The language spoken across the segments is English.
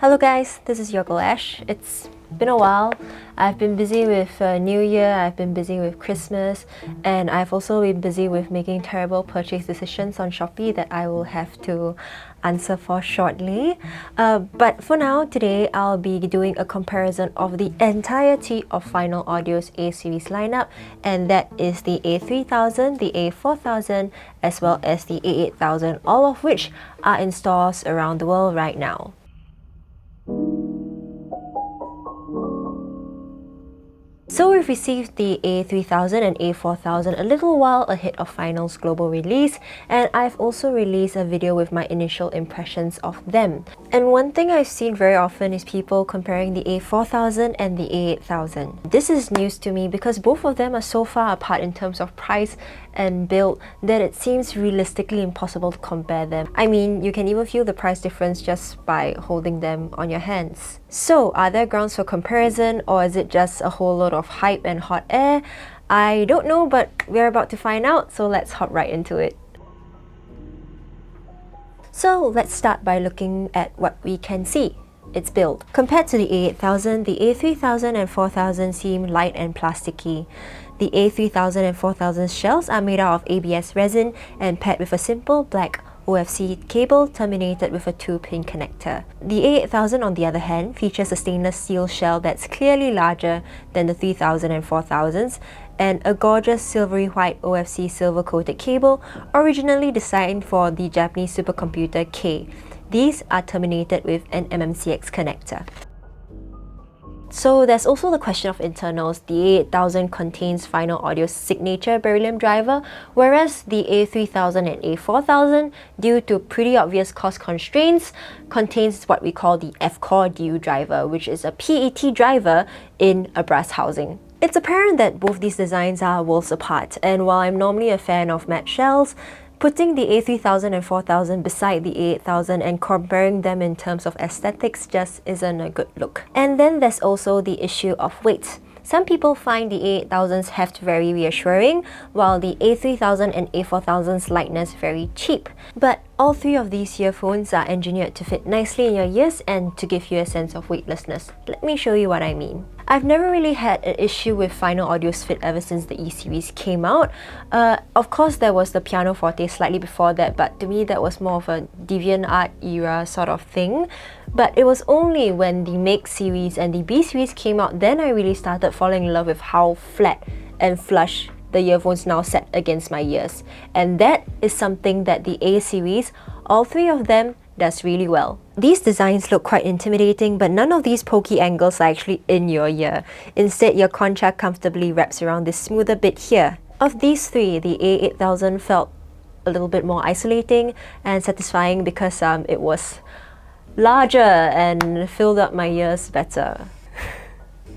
Hello guys, this is your girl Ash. It's been a while. I've been busy with New Year, I've been busy with Christmas, and I've also been busy with making terrible purchase decisions on Shopee that I will have to answer for shortly. But for now, today I'll be doing a comparison of the entirety of Final Audio's A-series lineup, and that is the A3000, the A4000, as well as the A8000, all of which are in stores around the world right now. So we've received the A3000 and A4000 a little while ahead of Final's global release, and I've also released a video with my initial impressions of them. And one thing I've seen very often is people comparing the A4000 and the A8000. This is news to me because both of them are so far apart in terms of price and build that it seems realistically impossible to compare them. I mean, you can even feel the price difference just by holding them on your hands. So, are there grounds for comparison, or is it just a whole lot of hype and hot air? I don't know, but we're about to find out, so let's hop right into it. So, let's start by looking at what we can see. Its build. Compared to the A8000, the A3000 and 4000 seem light and plasticky. The A3000 and 4000 shells are made out of ABS resin and paired with a simple black OFC cable terminated with a 2-pin connector. The A8000, on the other hand, features a stainless steel shell that's clearly larger than the 3000 and 4000s, and a gorgeous silvery white OFC silver-coated cable originally designed for the Japanese supercomputer K. These are terminated with an MMCX connector. So there's also the question of internals. The A8000 contains Final Audio's signature beryllium driver, whereas the A3000 and A4000, due to pretty obvious cost constraints, contains what we call the F-Core DU driver, which is a PET driver in a brass housing. It's apparent that both these designs are worlds apart, and while I'm normally a fan of matte shells, putting the A3000 and 4000 beside the A8000 and comparing them in terms of aesthetics just isn't a good look. And then there's also the issue of weight. Some people find the A8000's heft very reassuring, while the A3000 and A4000's lightness very cheap. But all three of these earphones are engineered to fit nicely in your ears and to give you a sense of weightlessness. Let me show you what I mean. I've never really had an issue with Final Audio's fit ever since the E-series came out. Of course, there was the Piano Forte slightly before that, but to me that was more of a DeviantArt era sort of thing. But it was only when the Make series and the B series came out, then I really started falling in love with how flat and flush the earphones now set against my ears. And that is something that the A series, all three of them, does really well. These designs look quite intimidating, but none of these pokey angles are actually in your ear. Instead, your concha comfortably wraps around this smoother bit here. Of these three, the A8000 felt a little bit more isolating and satisfying because it was larger and filled up my ears better.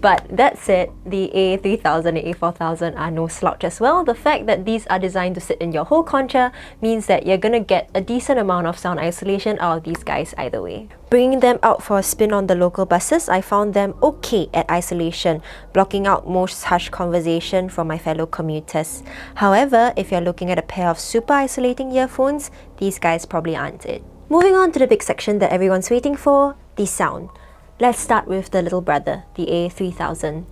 But that said, the A3000 and A4000 are no slouch as well. The fact that these are designed to sit in your whole concha means that you're gonna get a decent amount of sound isolation out of these guys either way. Bringing them out for a spin on the local buses, I found them okay at isolation, blocking out most harsh conversation from my fellow commuters. However, if you're looking at a pair of super isolating earphones, these guys probably aren't it. Moving on to the big section that everyone's waiting for, the sound. Let's start with the little brother, the A3000.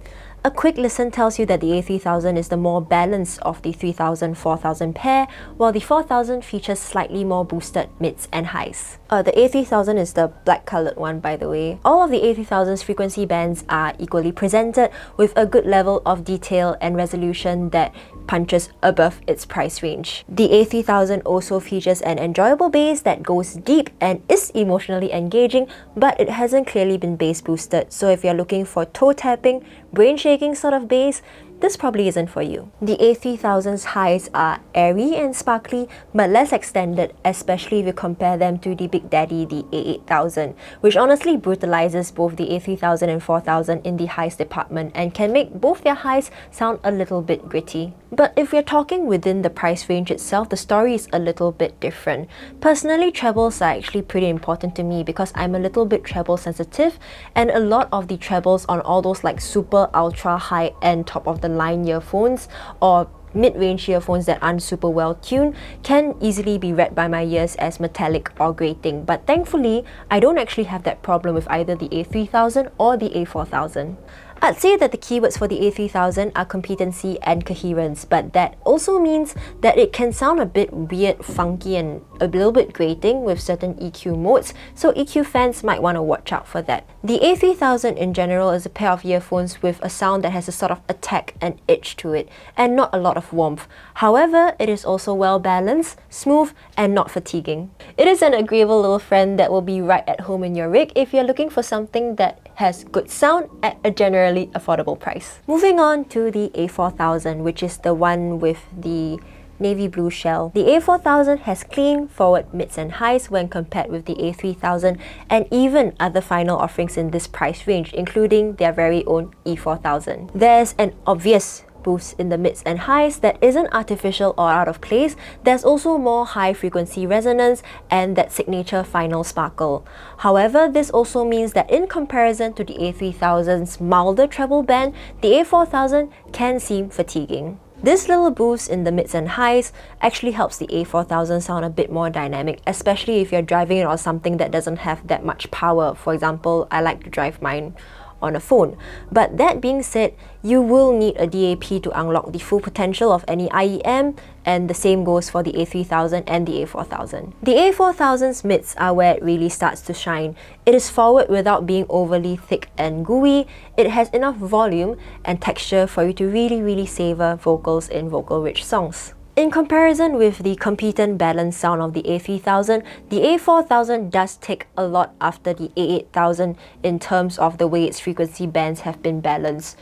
A quick listen tells you that the A3000 is the more balanced of the 3000-4000 pair, while the 4000 features slightly more boosted mids and highs. The A3000 is the black coloured one, by the way. All of the A3000's frequency bands are equally presented, with a good level of detail and resolution that punches above its price range. The A3000 also features an enjoyable bass that goes deep and is emotionally engaging, but it hasn't clearly been bass boosted, so if you're looking for toe-tapping, brain-shaking sort of bass, this probably isn't for you. The A3000's highs are airy and sparkly, but less extended, especially if you compare them to the Big Daddy, the A8000, which honestly brutalizes both the A3000 and 4000 in the highs department and can make both their highs sound a little bit gritty. But if we're talking within the price range itself, the story is a little bit different. Personally, trebles are actually pretty important to me because I'm a little bit treble sensitive, and a lot of the trebles on all those like super ultra high end top of the line earphones or mid-range earphones that aren't super well tuned can easily be read by my ears as metallic or grating, but thankfully I don't actually have that problem with either the A3000 or the A4000. I'd say that the keywords for the A3000 are competency and coherence, but that also means that it can sound a bit weird, funky, and a little bit grating with certain EQ modes, so EQ fans might want to watch out for that. The A3000 in general is a pair of earphones with a sound that has a sort of attack and edge to it, and not a lot of warmth. However, it is also well balanced, smooth, and not fatiguing. It is an agreeable little friend that will be right at home in your rig if you're looking for something that has good sound at a generally affordable price. Moving on to the A4000, which is the one with the navy blue shell. The A4000 has clean forward mids and highs when compared with the A3000 and even other final offerings in this price range, including their very own E4000. There's an obvious boost in the mids and highs that isn't artificial or out of place. There's also more high frequency resonance and that signature final sparkle. However, this also means that in comparison to the A3000's milder treble band, the A4000 can seem fatiguing. This little boost in the mids and highs actually helps the A4000 sound a bit more dynamic, especially if you're driving it on something that doesn't have that much power. For example, I like to drive mine on a phone. But that being said, you will need a DAP to unlock the full potential of any IEM, and the same goes for the A3000 and the A4000. The A4000's mids are where it really starts to shine. It is forward without being overly thick and gooey. It has enough volume and texture for you to really savor vocals in vocal-rich songs. In comparison with the competent balanced sound of the A3000, the A4000 does take a lot after the A8000 in terms of the way its frequency bands have been balanced.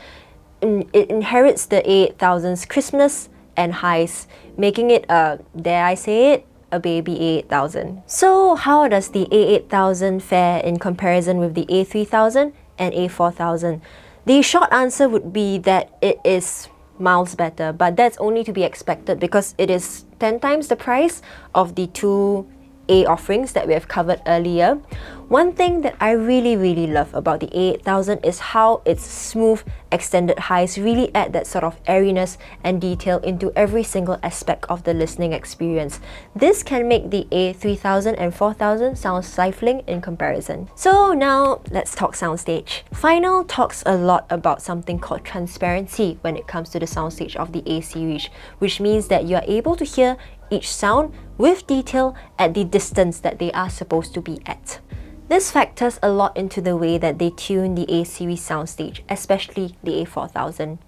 It inherits the A8000's crispness and highs, making it dare I say it, a baby A8000. So how does the A8000 fare in comparison with the A3000 and A4000? The short answer would be that it is miles better, but that's only to be expected because it is 10 times the price of the two A offerings that we have covered earlier. One thing that I really love about the A8000 is how its smooth extended highs really add that sort of airiness and detail into every single aspect of the listening experience. This can make the A3000 and 4000 sound stifling in comparison. So now let's talk soundstage. Final talks a lot about something called transparency when it comes to the soundstage of the A series, which means that you are able to hear each sound with detail at the distance that they are supposed to be at. This factors a lot into the way that they tune the A-series soundstage, especially the A4000.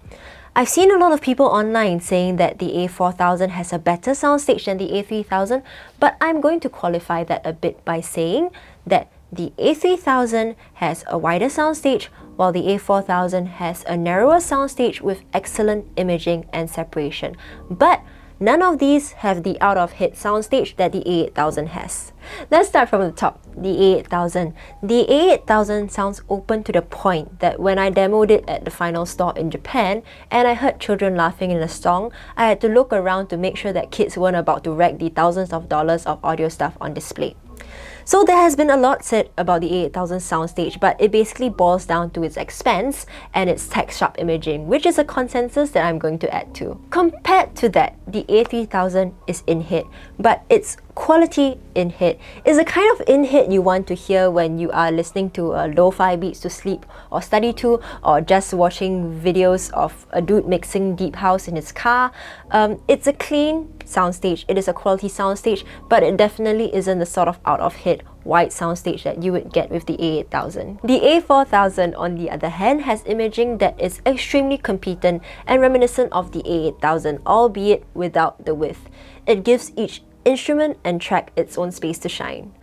I've seen a lot of people online saying that the A4000 has a better soundstage than the A3000, but I'm going to qualify that a bit by saying that the A3000 has a wider soundstage, while the A4000 has a narrower soundstage with excellent imaging and separation. But none of these have the out-of-hit soundstage that the A8000 has. Let's start from the top, the A8000. The A8000 sounds open to the point that when I demoed it at the final store in Japan and I heard children laughing in a song, I had to look around to make sure that kids weren't about to wreck the thousands of dollars of audio stuff on display. So there has been a lot said about the A8000 soundstage, but it basically boils down to its expense and its tech-sharp imaging, which is a consensus that I'm going to add to. Compared to that, the A3000 is in-hit, but its quality in-hit is the kind of in-hit you want to hear when you are listening to lo-fi beats to sleep or study to, or just watching videos of a dude mixing deep house in his car. It's a clean soundstage, it is a quality soundstage, but it definitely isn't the sort of out-of-hit wide soundstage that you would get with the A8000. The A4000, on the other hand, has imaging that is extremely competent and reminiscent of the A8000, albeit without the width. It gives each instrument and track its own space to shine.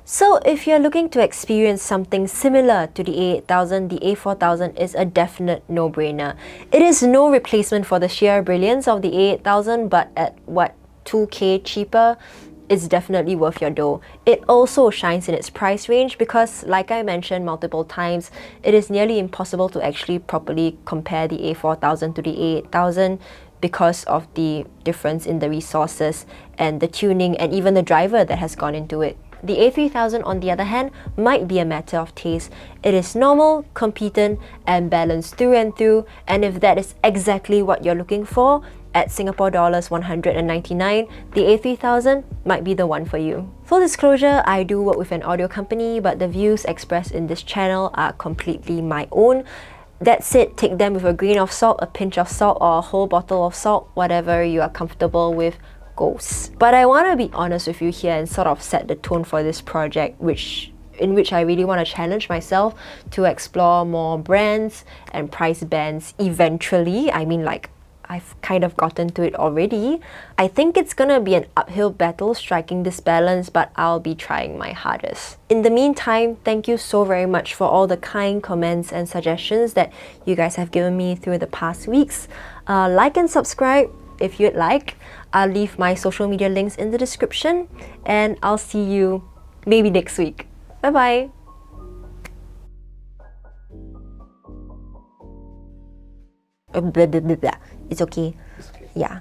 So if you're looking to experience something similar to the A8000, the A4000 is a definite no-brainer. It is no replacement for the sheer brilliance of the A8000, but at what, 2K cheaper, it's definitely worth your dough. It also shines in its price range because, like I mentioned multiple times, it is nearly impossible to actually properly compare the A4000 to the A8000 because of the difference in the resources and the tuning and even the driver that has gone into it. The A3000, on the other hand, might be a matter of taste. It is normal, competent, and balanced through and through, and if that is exactly what you're looking for, at Singapore dollars 199, the A3000 might be the one for you. Full disclosure, I do work with an audio company, but the views expressed in this channel are completely my own. That said, take them with a grain of salt, a pinch of salt, or a whole bottle of salt, whatever you are comfortable with goes. But I want to be honest with you here and sort of set the tone for this project, in which I really want to challenge myself to explore more brands and price bands eventually. I mean, like, I've kind of gotten to it already. I think it's gonna be an uphill battle striking this balance, but I'll be trying my hardest. In the meantime, thank you so very much for all the kind comments and suggestions that you guys have given me through the past weeks. Like and subscribe if you'd like. I'll leave my social media links in the description, and I'll see you maybe next week. Bye bye! Blah, blah, blah, blah. It's okay. Yeah.